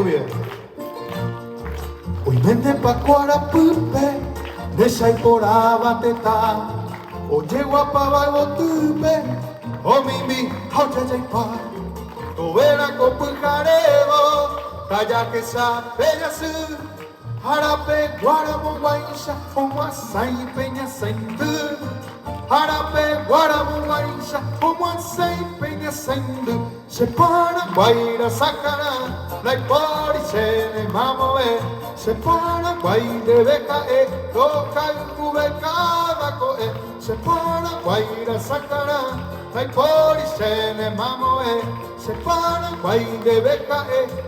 bien. Hoy vende pa' Cuarapupe, de Saipora Bateta, o llego a Pavagotupe, o mimi, o Chayaipa, o vera con Pujarebo, Taya que sa, Peña Su, Harape, Guarabo, Guaisha, o Masai, Peña Saindu, Harape, Guarabo, Guaisha, o Masai, Peña Saindu, se para, Guaira, Sacara, la Ipori, se ne mamoe, se para, Guaire, Beca, toca el Cubeca, se para, Guaira, Sacara, la Ipori, se ne mamoe, se para, Guaire, Beca,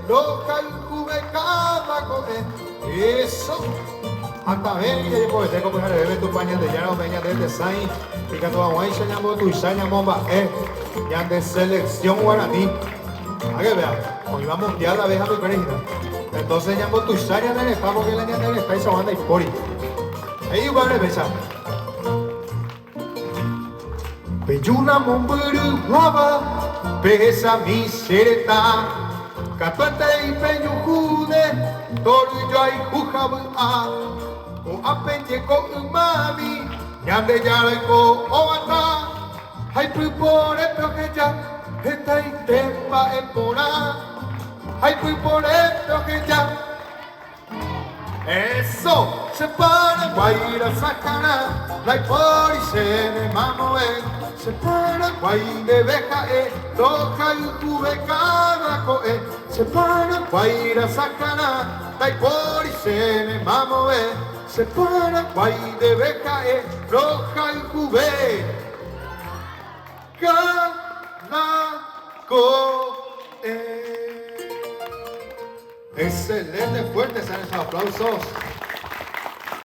toca el Cubeca, eso. Hasta ven que pues tengo que beber tu paña de llano, peña de design, pica tu agua y se llamó tu isaña bomba, ya de selección guaraní. A que vea, hoy va a mundial la abeja peregrina. Entonces llamó tu isaña del estado porque la niña del estado y se banda hipórica. Ahí va a besar. Peyuna momburu guava, pesa mi sereta, catuante y peñujude, toruyo y jujabua. O apenye ko umami, nyande yare ko oata, hay por esto que ya está y tepa empora, hay por esto que ya. Eso se para guaira sacana, la por y se me mamoe, se para guaire beja toca y tuve cada coe, se para guaira sacana, la por y se me mamoe. Se para guaire beja roja y juve Excelente, fuertes son esos aplausos.